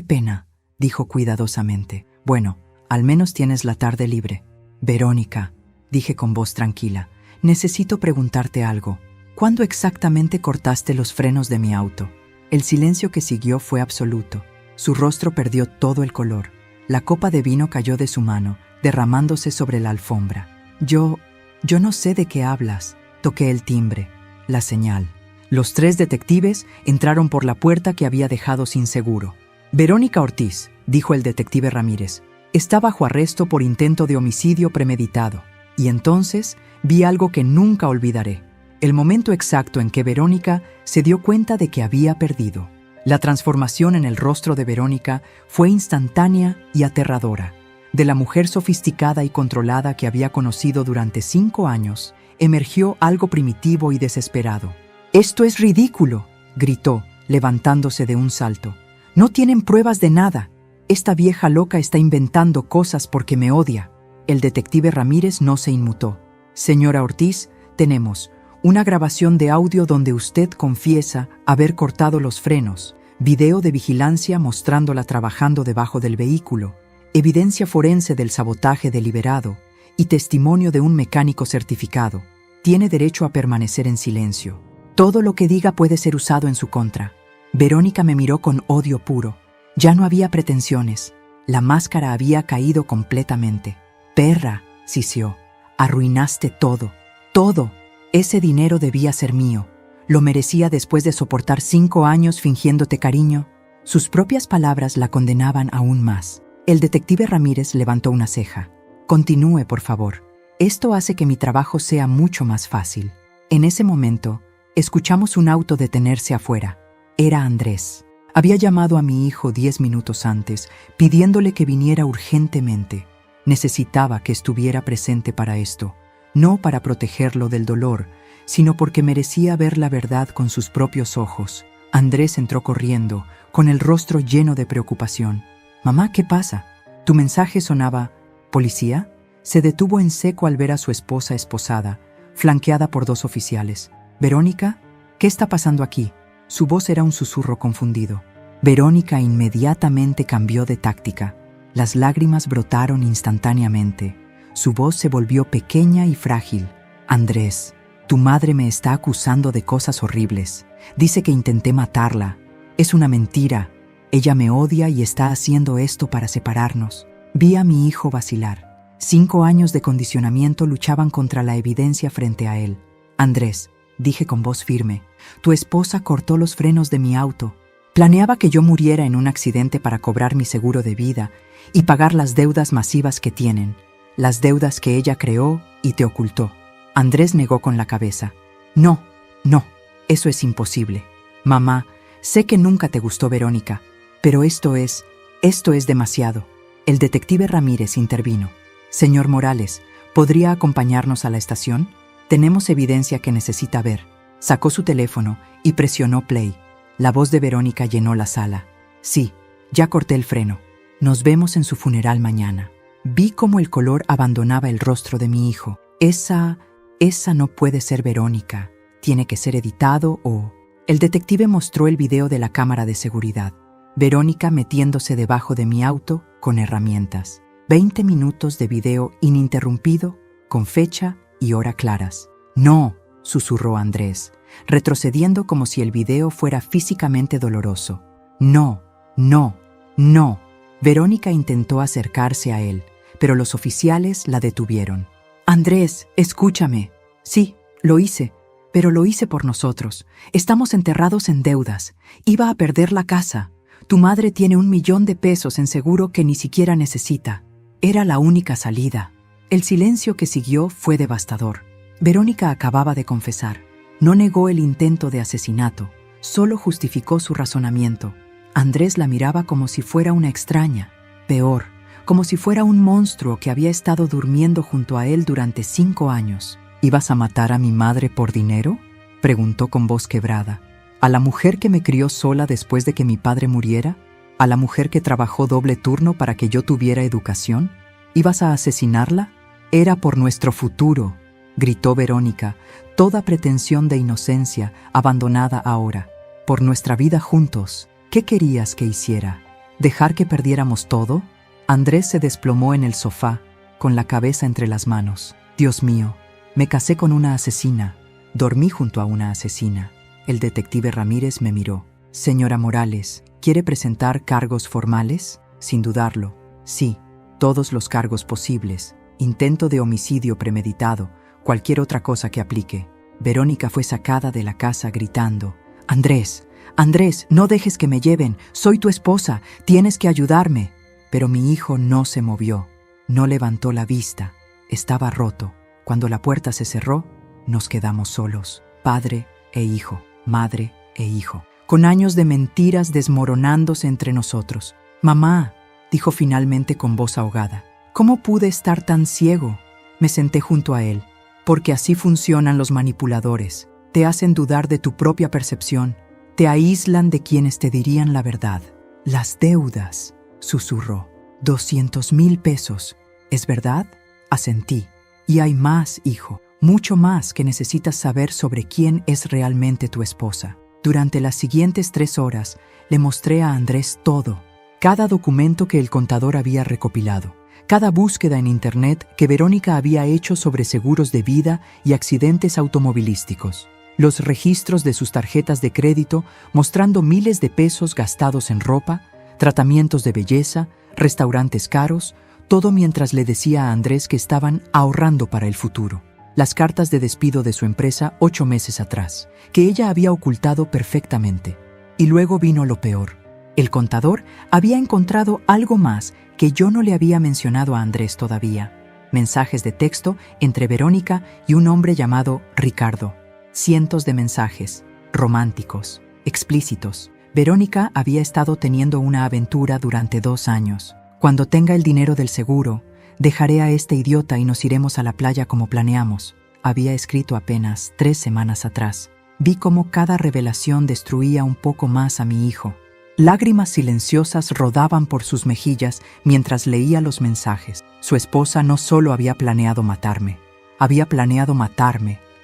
S1: pena», dijo cuidadosamente. «Bueno, al menos tienes la tarde libre». «Verónica», dije con voz tranquila, «necesito preguntarte algo. ¿Cuándo exactamente cortaste los frenos de mi auto?» El silencio que siguió fue absoluto. Su rostro perdió todo el color. La copa de vino cayó de su mano derramándose sobre la alfombra. Yo no sé de qué hablas. Toqué el timbre, la señal. Los 3 detectives entraron por la puerta que había dejado sin seguro. Verónica Ortiz, dijo el detective Ramírez, está bajo arresto por intento de homicidio premeditado. Y entonces vi algo que nunca olvidaré. El momento exacto en que Verónica se dio cuenta de que había perdido. La transformación en el rostro de Verónica fue instantánea y aterradora. De la mujer sofisticada y controlada que había conocido durante 5 años, emergió algo primitivo y desesperado. «¡Esto es ridículo!», gritó, levantándose de un salto. «No tienen pruebas de nada. Esta vieja loca está inventando cosas porque me odia». El detective Ramírez no se inmutó. «Señora Ortiz, tenemos una grabación de audio donde usted confiesa haber cortado los frenos, video de vigilancia mostrándola trabajando debajo del vehículo, evidencia forense del sabotaje deliberado y testimonio de un mecánico certificado. Tiene derecho a permanecer en silencio. Todo lo que diga puede ser usado en su contra». Verónica me miró con odio puro. Ya no había pretensiones. La máscara había caído completamente. «Perra», siseó, «arruinaste todo. Todo. Ese dinero debía ser mío. Lo merecía después de soportar 5 años fingiéndote cariño». Sus propias palabras la condenaban aún más. El detective Ramírez levantó una ceja. «Continúe, por favor. Esto hace que mi trabajo sea mucho más fácil». En ese momento, escuchamos un auto detenerse afuera. Era Andrés. Había llamado a mi hijo 10 minutos antes, pidiéndole que viniera urgentemente. Necesitaba que estuviera presente para esto, no para protegerlo del dolor, sino porque merecía ver la verdad con sus propios ojos. Andrés entró corriendo, con el rostro lleno de preocupación. «Mamá, ¿qué pasa?» Tu mensaje sonaba. «¿Policía?». Se detuvo en seco al ver a su esposa esposada, flanqueada por 2 oficiales. «Verónica, ¿qué está pasando aquí?». Su voz era un susurro confundido. Verónica inmediatamente cambió de táctica. Las lágrimas brotaron instantáneamente. Su voz se volvió pequeña y frágil. «Andrés, tu madre me está acusando de cosas horribles. Dice que intenté matarla. Es una mentira. Ella me odia y está haciendo esto para separarnos». Vi a mi hijo vacilar. 5 años de condicionamiento luchaban contra la evidencia frente a él. «Andrés», dije con voz firme, «tu esposa cortó los frenos de mi auto. Planeaba que yo muriera en un accidente para cobrar mi seguro de vida y pagar las deudas masivas que tienen, las deudas que ella creó y te ocultó». Andrés negó con la cabeza. «No, eso es imposible. Mamá, sé que nunca te gustó Verónica, pero esto es demasiado». El detective Ramírez intervino. «Señor Morales, ¿podría acompañarnos a la estación? Tenemos evidencia que necesita ver». Sacó su teléfono y presionó play. La voz de Verónica llenó la sala. «Sí, ya corté el freno. Nos vemos en su funeral mañana». Vi cómo el color abandonaba el rostro de mi hijo. Esa no puede ser Verónica. Tiene que ser editado o... El detective mostró el video de la cámara de seguridad. Verónica metiéndose debajo de mi auto con herramientas. 20 minutos de video ininterrumpido, con fecha y hora claras. «No», susurró Andrés, retrocediendo como si el video fuera físicamente doloroso. «No». Verónica intentó acercarse a él, pero los oficiales la detuvieron. «Andrés, escúchame. Sí, lo hice, pero lo hice por nosotros. Estamos enterrados en deudas. Iba a perder la casa. Tu madre tiene $1 millón en seguro que ni siquiera necesita. Era la única salida». El silencio que siguió fue devastador. Verónica acababa de confesar. No negó el intento de asesinato, solo justificó su razonamiento. Andrés la miraba como si fuera una extraña, peor, como si fuera un monstruo que había estado durmiendo junto a él durante 5 años. «¿Ibas a matar a mi madre por dinero?», preguntó con voz quebrada. «¿A la mujer que me crió sola después de que mi padre muriera? ¿A la mujer que trabajó doble turno para que yo tuviera educación? ¿Ibas a asesinarla? Era por nuestro futuro», gritó Verónica, toda pretensión de inocencia abandonada ahora. «Por nuestra vida juntos. ¿Qué querías que hiciera? ¿Dejar que perdiéramos todo?». Andrés se desplomó en el sofá, con la cabeza entre las manos. «Dios mío, me casé con una asesina. Dormí junto a una asesina». El detective Ramírez me miró. «Señora Morales, ¿quiere presentar cargos formales?». «Sin dudarlo. Sí, todos los cargos posibles, intento de homicidio premeditado, cualquier otra cosa que aplique. Verónica fue sacada de la casa gritando: «Andrés, Andrés, no dejes que me lleven, soy tu esposa, tienes que ayudarme». Pero mi hijo no se movió, no levantó la vista, estaba roto. Cuando la puerta se cerró, nos quedamos solos, padre e hijo, madre e hijo, con años de mentiras desmoronándose entre nosotros. «Mamá», dijo finalmente con voz ahogada, «¿cómo pude estar tan ciego?». Me senté junto a él, porque así funcionan los manipuladores. Te hacen dudar de tu propia percepción, te aíslan de quienes te dirían la verdad. «Las deudas», susurró. 200,000 pesos. ¿Es verdad? Asentí. Y hay más, hijo, mucho más que necesitas saber sobre quién es realmente tu esposa. Durante las siguientes 3 horas le mostré a Andrés todo, cada documento que el contador había recopilado, cada búsqueda en internet que Verónica había hecho sobre seguros de vida y accidentes automovilísticos, los registros de sus tarjetas de crédito mostrando miles de pesos gastados en ropa, tratamientos de belleza, restaurantes caros, todo mientras le decía a Andrés que estaban ahorrando para el futuro. Las cartas de despido de su empresa 8 meses atrás, que ella había ocultado perfectamente. Y luego vino lo peor. El contador había encontrado algo más que yo no le había mencionado a Andrés todavía. Mensajes de texto entre Verónica y un hombre llamado Ricardo. Cientos de mensajes, románticos, explícitos. Verónica había estado teniendo una aventura durante 2 años. «Cuando tenga el dinero del seguro, dejaré a este idiota y nos iremos a la playa como planeamos», había escrito apenas 3 semanas atrás. Vi cómo cada revelación destruía un poco más a mi hijo. Lágrimas silenciosas rodaban por sus mejillas mientras leía los mensajes. Su esposa no solo había planeado matarme,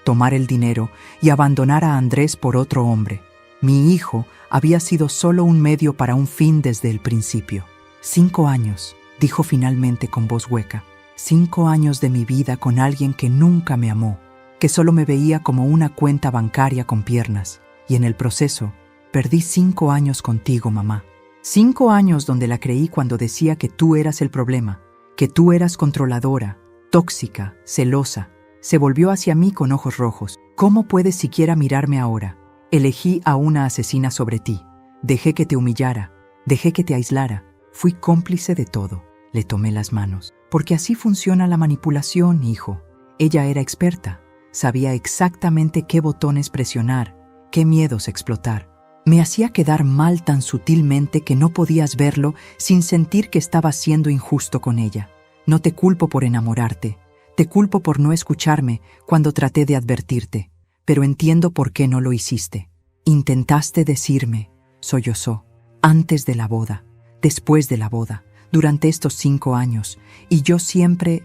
S1: tomar el dinero y abandonar a Andrés por otro hombre. Mi hijo había sido solo un medio para un fin desde el principio. 5 años, dijo finalmente con voz hueca. 5 años de mi vida con alguien que nunca me amó, que solo me veía como una cuenta bancaria con piernas. Y en el proceso, perdí 5 años contigo, mamá. 5 años donde la creí cuando decía que tú eras el problema, que tú eras controladora, tóxica, celosa. Se volvió hacia mí con ojos rojos. ¿Cómo puedes siquiera mirarme ahora? Elegí a una asesina sobre ti. Dejé que te humillara, dejé que te aislara. Fui cómplice de todo. Le tomé las manos. Porque así funciona la manipulación, hijo. Ella era experta. Sabía exactamente qué botones presionar, qué miedos explotar. Me hacía quedar mal tan sutilmente que no podías verlo sin sentir que estaba siendo injusto con ella. No te culpo por enamorarte. Te culpo por no escucharme cuando traté de advertirte. Pero entiendo por qué no lo hiciste. Intentaste decirme, sollozó, antes de la boda, después de la boda, durante estos 5 años, y yo siempre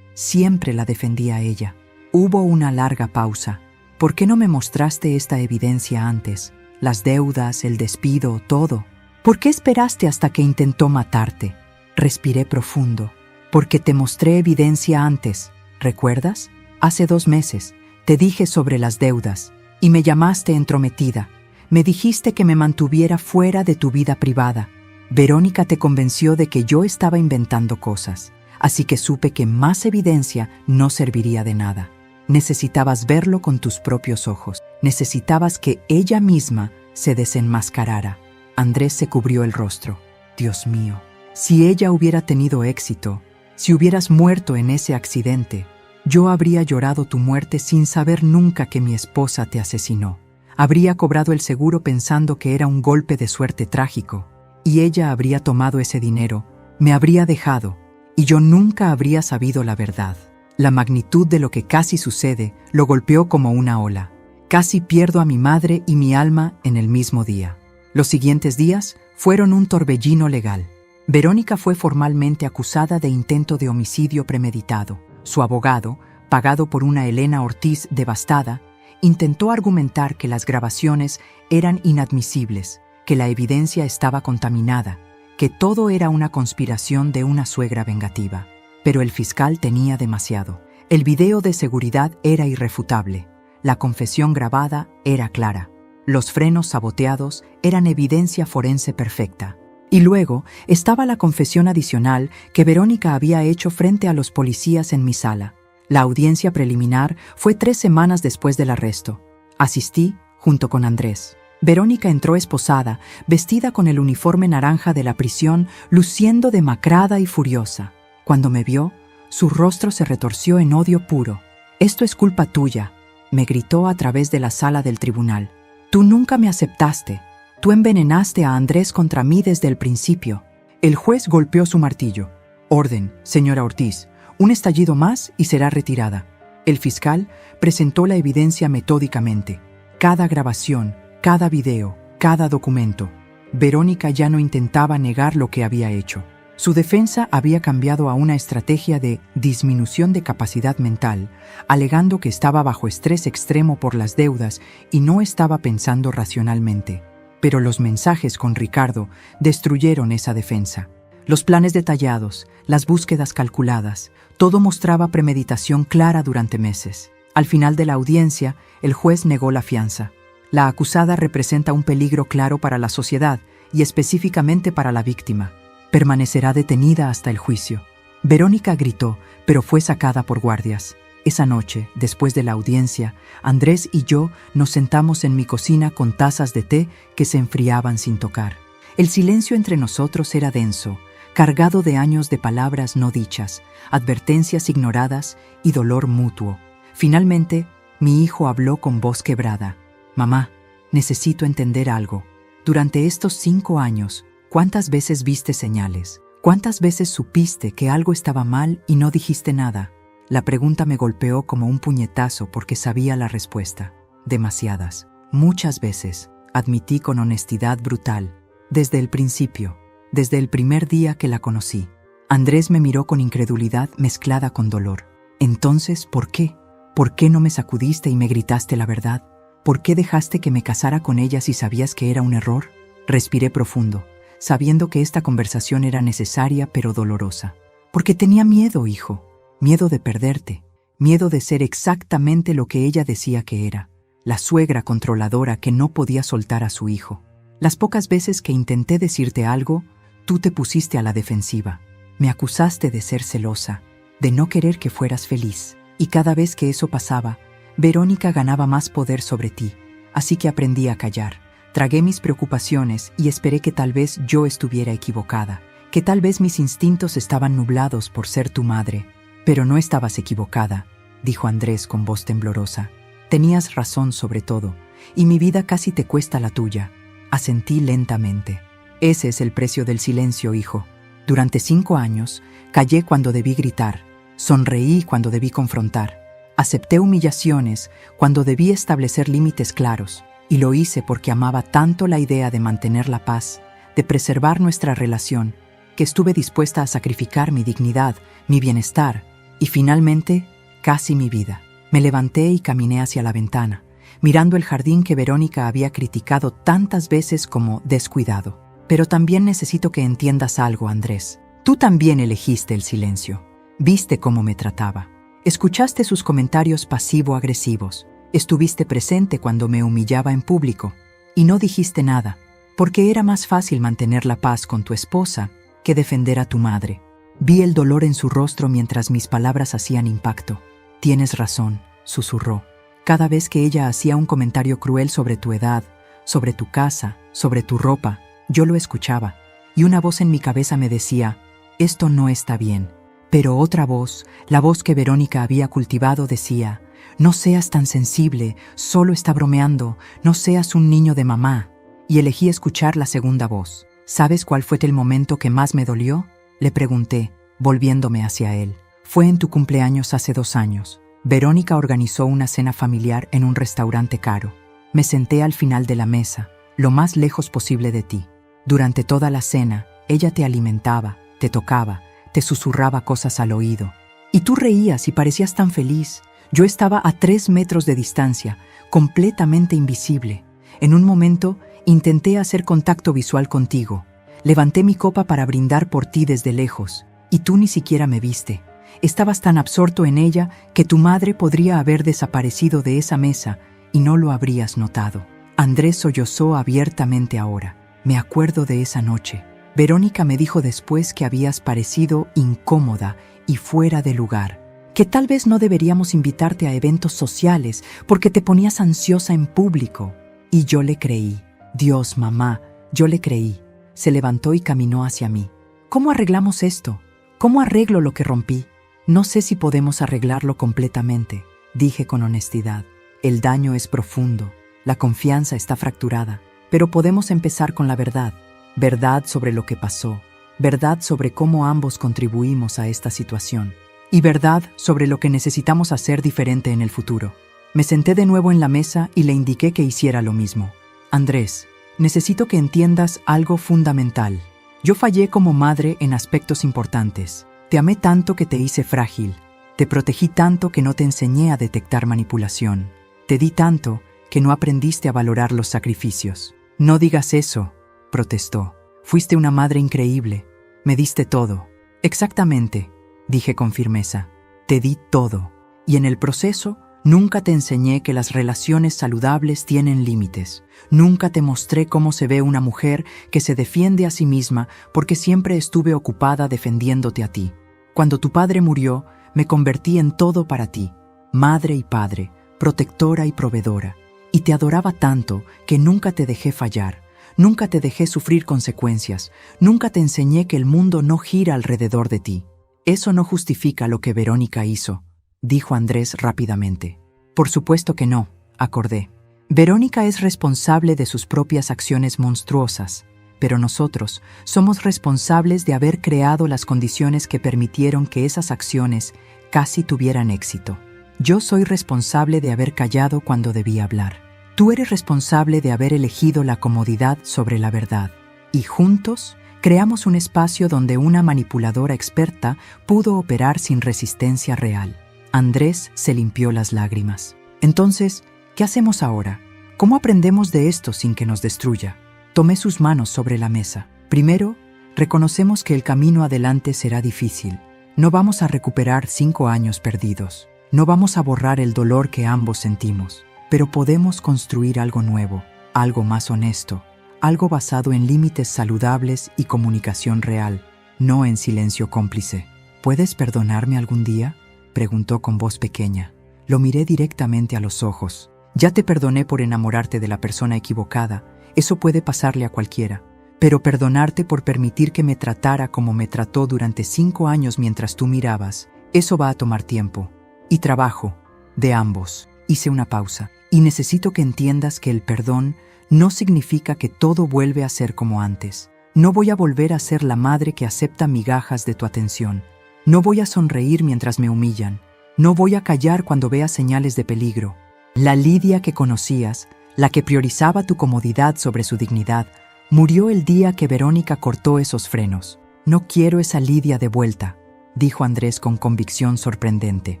S1: la defendí a ella. Hubo una larga pausa. ¿Por qué no me mostraste esta evidencia antes? Las deudas, el despido, todo. ¿Por qué esperaste hasta que intentó matarte? Respiré profundo. Porque te mostré evidencia antes. ¿Recuerdas? Hace 2 meses. Te dije sobre las deudas, y me llamaste entrometida. Me dijiste que me mantuviera fuera de tu vida privada. Verónica te convenció de que yo estaba inventando cosas, así que supe que más evidencia no serviría de nada. Necesitabas verlo con tus propios ojos. Necesitabas que ella misma se desenmascarara. Andrés se cubrió el rostro. Dios mío, si ella hubiera tenido éxito, si hubieras muerto en ese accidente, yo habría llorado tu muerte sin saber nunca que mi esposa te asesinó. Habría cobrado el seguro pensando que era un golpe de suerte trágico, y ella habría tomado ese dinero, me habría dejado, y yo nunca habría sabido la verdad. La magnitud de lo que casi sucede lo golpeó como una ola. Casi pierdo a mi madre y mi alma en el mismo día. Los siguientes días fueron un torbellino legal. Verónica fue formalmente acusada de intento de homicidio premeditado. Su abogado, pagado por una Elena Ortiz devastada, intentó argumentar que las grabaciones eran inadmisibles, que la evidencia estaba contaminada, que todo era una conspiración de una suegra vengativa. Pero el fiscal tenía demasiado. El video de seguridad era irrefutable. La confesión grabada era clara. Los frenos saboteados eran evidencia forense perfecta. Y luego estaba la confesión adicional que Verónica había hecho frente a los policías en mi sala. La audiencia preliminar fue 3 semanas después del arresto. Asistí junto con Andrés. Verónica entró esposada, vestida con el uniforme naranja de la prisión, luciendo demacrada y furiosa. Cuando me vio, su rostro se retorció en odio puro. «Esto es culpa tuya», me gritó a través de la sala del tribunal. «Tú nunca me aceptaste. Tú envenenaste a Andrés contra mí desde el principio». El juez golpeó su martillo. «Orden, señora Ortiz. Un estallido más y será retirada». El fiscal presentó la evidencia metódicamente. Cada grabación, cada video, cada documento. Verónica ya no intentaba negar lo que había hecho. Su defensa había cambiado a una estrategia de disminución de capacidad mental, alegando que estaba bajo estrés extremo por las deudas y no estaba pensando racionalmente. Pero los mensajes con Ricardo destruyeron esa defensa. Los planes detallados, las búsquedas calculadas, todo mostraba premeditación clara durante meses. Al final de la audiencia, el juez negó la fianza. La acusada representa un peligro claro para la sociedad y específicamente para la víctima. Permanecerá detenida hasta el juicio. Verónica gritó, pero fue sacada por guardias. Esa noche, después de la audiencia, Andrés y yo nos sentamos en mi cocina con tazas de té que se enfriaban sin tocar. El silencio entre nosotros era denso, cargado de años de palabras no dichas, advertencias ignoradas y dolor mutuo. Finalmente, mi hijo habló con voz quebrada. «Mamá, necesito entender algo. Durante estos 5 años, ¿cuántas veces viste señales? ¿Cuántas veces supiste que algo estaba mal y no dijiste nada?» La pregunta me golpeó como un puñetazo porque sabía la respuesta. Demasiadas. Muchas veces, admití con honestidad brutal. Desde el principio, desde el primer día que la conocí. Andrés me miró con incredulidad mezclada con dolor. «Entonces, ¿por qué? ¿Por qué no me sacudiste y me gritaste la verdad? ¿Por qué dejaste que me casara con ella si sabías que era un error?» Respiré profundo, sabiendo que esta conversación era necesaria pero dolorosa. «Porque tenía miedo, hijo. Miedo de perderte. Miedo de ser exactamente lo que ella decía que era. La suegra controladora que no podía soltar a su hijo. Las pocas veces que intenté decirte algo, tú te pusiste a la defensiva. Me acusaste de ser celosa, de no querer que fueras feliz. Y cada vez que eso pasaba, Verónica ganaba más poder sobre ti. Así que aprendí a callar. Tragué mis preocupaciones y esperé que tal vez yo estuviera equivocada, que tal vez mis instintos estaban nublados por ser tu madre. Pero no estabas equivocada», dijo Andrés con voz temblorosa. «Tenías razón sobre todo, y mi vida casi te cuesta la tuya». Asentí lentamente. «Ese es el precio del silencio, hijo. Durante 5 años, callé cuando debí gritar, sonreí cuando debí confrontar, acepté humillaciones cuando debí establecer límites claros, y lo hice porque amaba tanto la idea de mantener la paz, de preservar nuestra relación, que estuve dispuesta a sacrificar mi dignidad, mi bienestar y finalmente, casi mi vida». Me levanté y caminé hacia la ventana, mirando el jardín que Verónica había criticado tantas veces como descuidado. «Pero también necesito que entiendas algo, Andrés. Tú también elegiste el silencio. Viste cómo me trataba. Escuchaste sus comentarios pasivo-agresivos. Estuviste presente cuando me humillaba en público. Y no dijiste nada, porque era más fácil mantener la paz con tu esposa que defender a tu madre». Vi el dolor en su rostro mientras mis palabras hacían impacto. «Tienes razón», susurró. «Cada vez que ella hacía un comentario cruel sobre tu edad, sobre tu casa, sobre tu ropa, yo lo escuchaba, y una voz en mi cabeza me decía, esto no está bien». Pero otra voz, la voz que Verónica había cultivado, decía, «No seas tan sensible, solo está bromeando, no seas un niño de mamá». Y elegí escuchar la segunda voz. «¿Sabes cuál fue el momento que más me dolió?», le pregunté, volviéndome hacia él. «Fue en tu cumpleaños hace 2 años. Verónica organizó una cena familiar en un restaurante caro. Me senté al final de la mesa, lo más lejos posible de ti. Durante toda la cena, ella te alimentaba, te tocaba, te susurraba cosas al oído. Y tú reías y parecías tan feliz. Yo estaba a 3 metros de distancia, completamente invisible. En un momento, intenté hacer contacto visual contigo. Levanté mi copa para brindar por ti desde lejos, y tú ni siquiera me viste. Estabas tan absorto en ella que tu madre podría haber desaparecido de esa mesa y no lo habrías notado». Andrés sollozó abiertamente ahora. «Me acuerdo de esa noche. Verónica me dijo después que habías parecido incómoda y fuera de lugar, que tal vez no deberíamos invitarte a eventos sociales porque te ponías ansiosa en público. Y yo le creí. Dios, mamá, yo le creí. Se levantó y caminó hacia mí. ¿Cómo arreglamos esto? ¿Cómo arreglo lo que rompí? No sé si podemos arreglarlo completamente, dije con honestidad. El daño es profundo, la confianza está fracturada, pero podemos empezar con la verdad. Verdad sobre lo que pasó, verdad sobre cómo ambos contribuimos a esta situación, y verdad sobre lo que necesitamos hacer diferente en el futuro. Me senté de nuevo en la mesa y le indiqué que hiciera lo mismo. Andrés, necesito que entiendas algo fundamental. Yo fallé como madre en aspectos importantes. Te amé tanto que te hice frágil. Te protegí tanto que no te enseñé a detectar manipulación. Te di tanto que no aprendiste a valorar los sacrificios. No digas eso, protestó. Fuiste una madre increíble. Me diste todo. Exactamente, dije con firmeza. Te di todo. Y en el proceso, nunca te enseñé que las relaciones saludables tienen límites. Nunca te mostré cómo se ve una mujer que se defiende a sí misma porque siempre estuve ocupada defendiéndote a ti. Cuando tu padre murió, me convertí en todo para ti, madre y padre, protectora y proveedora. Y te adoraba tanto que nunca te dejé fallar, nunca te dejé sufrir consecuencias, nunca te enseñé que el mundo no gira alrededor de ti. Eso no justifica lo que Verónica hizo, dijo Andrés rápidamente. Por supuesto que no, acordé. Verónica es responsable de sus propias acciones monstruosas, pero nosotros somos responsables de haber creado las condiciones que permitieron que esas acciones casi tuvieran éxito. Yo soy responsable de haber callado cuando debía hablar. Tú eres responsable de haber elegido la comodidad sobre la verdad. Y juntos creamos un espacio donde una manipuladora experta pudo operar sin resistencia real. Andrés se limpió las lágrimas. Entonces, ¿qué hacemos ahora? ¿Cómo aprendemos de esto sin que nos destruya? Tomé sus manos sobre la mesa. Primero, reconocemos que el camino adelante será difícil. No vamos a recuperar 5 años perdidos. No vamos a borrar el dolor que ambos sentimos. Pero podemos construir algo nuevo, algo más honesto, algo basado en límites saludables y comunicación real, no en silencio cómplice. ¿Puedes perdonarme algún día?, preguntó con voz pequeña. Lo miré directamente a los ojos. Ya te perdoné por enamorarte de la persona equivocada. Eso puede pasarle a cualquiera. Pero perdonarte por permitir que me tratara como me trató durante 5 años mientras tú mirabas, eso va a tomar tiempo. Y trabajo, de ambos. Hice una pausa. Y necesito que entiendas que el perdón no significa que todo vuelve a ser como antes. No voy a volver a ser la madre que acepta migajas de tu atención. No voy a sonreír mientras me humillan. No voy a callar cuando vea señales de peligro. La Lidia que conocías, la que priorizaba tu comodidad sobre su dignidad, murió el día que Verónica cortó esos frenos. No quiero esa Lidia de vuelta, dijo Andrés con convicción sorprendente.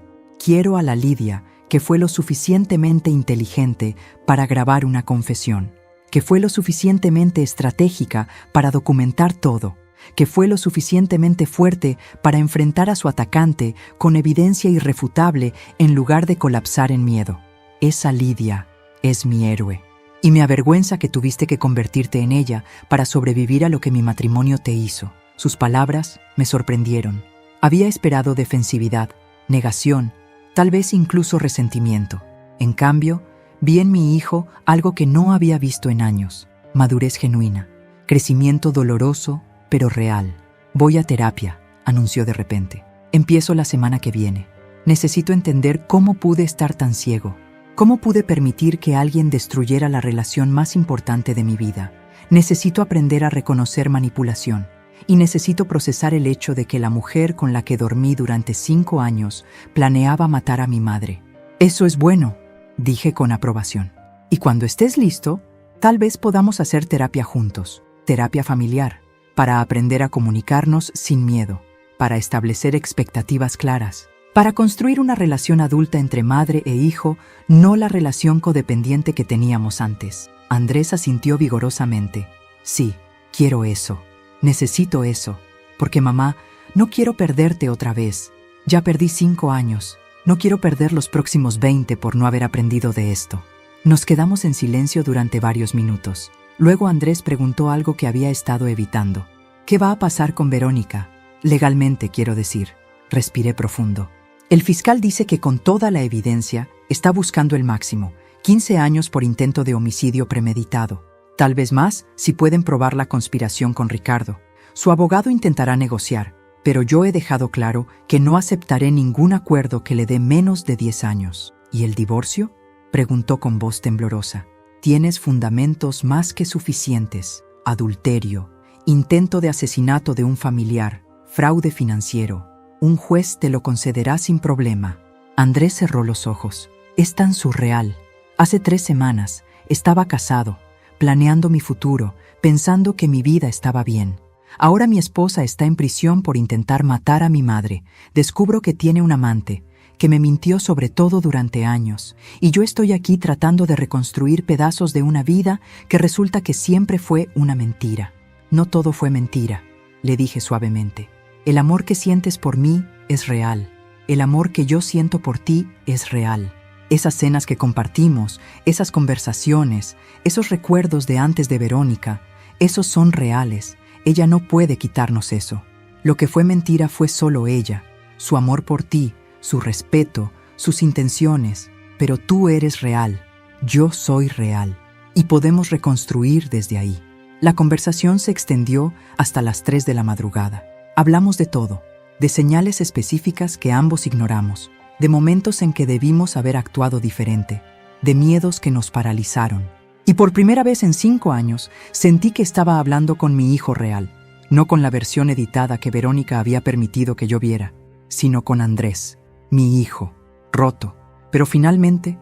S1: Quiero a la Lidia que fue lo suficientemente inteligente para grabar una confesión, que fue lo suficientemente estratégica para documentar todo, que fue lo suficientemente fuerte para enfrentar a su atacante con evidencia irrefutable en lugar de colapsar en miedo. Esa Lidia es mi héroe, y me avergüenza que tuviste que convertirte en ella para sobrevivir a lo que mi matrimonio te hizo. Sus palabras me sorprendieron. Había esperado defensividad, negación, tal vez incluso resentimiento. En cambio, vi en mi hijo algo que no había visto en años: madurez genuina, crecimiento doloroso, pero real. Voy a terapia, anunció de repente. Empiezo la semana que viene. Necesito entender cómo pude estar tan ciego. ¿Cómo pude permitir que alguien destruyera la relación más importante de mi vida? Necesito aprender a reconocer manipulación. Y necesito procesar el hecho de que la mujer con la que dormí durante 5 años planeaba matar a mi madre. Eso es bueno, dije con aprobación. Y cuando estés listo, tal vez podamos hacer terapia juntos, terapia familiar, para aprender a comunicarnos sin miedo, para establecer expectativas claras, para construir una relación adulta entre madre e hijo, no la relación codependiente que teníamos antes. Andrés asintió vigorosamente. Sí, quiero eso. Necesito eso, porque mamá, no quiero perderte otra vez. Ya perdí 5 años. No quiero perder los próximos 20 por no haber aprendido de esto. Nos quedamos en silencio durante varios minutos. Luego Andrés preguntó algo que había estado evitando. ¿Qué va a pasar con Verónica? Legalmente, quiero decir. Respiré profundo. El fiscal dice que con toda la evidencia está buscando el máximo, 15 años por intento de homicidio premeditado. Tal vez más si pueden probar la conspiración con Ricardo. Su abogado intentará negociar, pero yo he dejado claro que no aceptaré ningún acuerdo que le dé menos de 10 años. ¿Y el divorcio?, preguntó con voz temblorosa. Tienes fundamentos más que suficientes. Adulterio, intento de asesinato de un familiar, fraude financiero. Un juez te lo concederá sin problema. Andrés cerró los ojos. Es tan surreal. Hace 3 semanas estaba casado, planeando mi futuro, pensando que mi vida estaba bien. Ahora mi esposa está en prisión por intentar matar a mi madre. Descubro que tiene un amante, que me mintió sobre todo durante años, y yo estoy aquí tratando de reconstruir pedazos de una vida que resulta que siempre fue una mentira. No todo fue mentira, le dije suavemente. El amor que sientes por mí es real. El amor que yo siento por ti es real. Esas cenas que compartimos, esas conversaciones, esos recuerdos de antes de Verónica, esos son reales. Ella no puede quitarnos eso. Lo que fue mentira fue solo ella, su amor por ti, su respeto, sus intenciones. Pero tú eres real, yo soy real, y podemos reconstruir desde ahí. La conversación se extendió hasta las 3 de la madrugada. Hablamos de todo, de señales específicas que ambos ignoramos, de momentos en que debimos haber actuado diferente, de miedos que nos paralizaron. Y por primera vez en 5 años sentí que estaba hablando con mi hijo real, no con la versión editada que Verónica había permitido que yo viera, sino con Andrés, mi hijo, roto, pero finalmente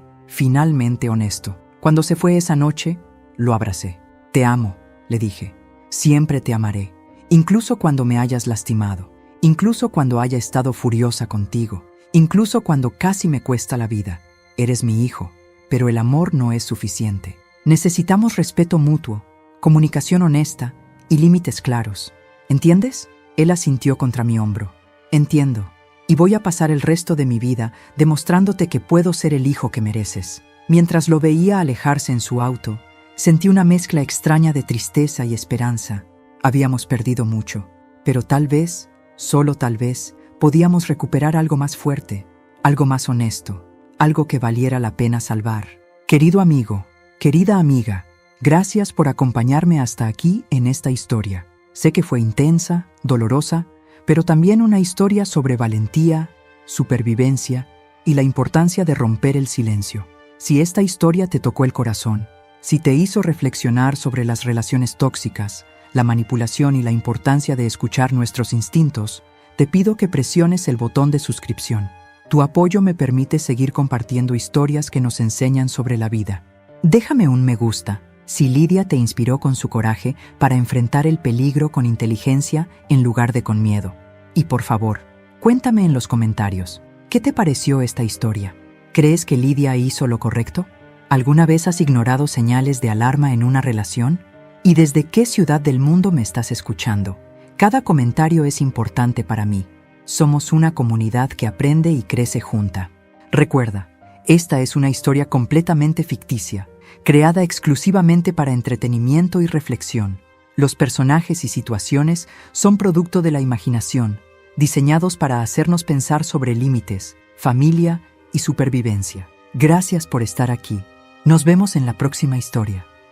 S1: honesto. Cuando se fue esa noche, lo abracé. Te amo, le dije. Siempre te amaré, incluso cuando me hayas lastimado, incluso cuando haya estado furiosa contigo, incluso cuando casi me cuesta la vida. Eres mi hijo, pero el amor no es suficiente. Necesitamos respeto mutuo, comunicación honesta y límites claros. ¿Entiendes? Él asintió contra mi hombro. Entiendo, y voy a pasar el resto de mi vida demostrándote que puedo ser el hijo que mereces. Mientras lo veía alejarse en su auto, sentí una mezcla extraña de tristeza y esperanza. Habíamos perdido mucho, pero tal vez, solo tal vez, podíamos recuperar algo más fuerte, algo más honesto, algo que valiera la pena salvar. Querido amigo, querida amiga, gracias por acompañarme hasta aquí en esta historia. Sé que fue intensa, dolorosa, pero también una historia sobre valentía, supervivencia y la importancia de romper el silencio. Si esta historia te tocó el corazón, si te hizo reflexionar sobre las relaciones tóxicas, la manipulación y la importancia de escuchar nuestros instintos, te pido que presiones el botón de suscripción. Tu apoyo me permite seguir compartiendo historias que nos enseñan sobre la vida. Déjame un me gusta si Lidia te inspiró con su coraje para enfrentar el peligro con inteligencia en lugar de con miedo. Y por favor, cuéntame en los comentarios, ¿qué te pareció esta historia? ¿Crees que Lidia hizo lo correcto? ¿Alguna vez has ignorado señales de alarma en una relación? ¿Y desde qué ciudad del mundo me estás escuchando? Cada comentario es importante para mí. Somos una comunidad que aprende y crece junta. Recuerda, esta es una historia completamente ficticia, creada exclusivamente para entretenimiento y reflexión. Los personajes y situaciones son producto de la imaginación, diseñados para hacernos pensar sobre límites, familia y supervivencia. Gracias por estar aquí. Nos vemos en la próxima historia.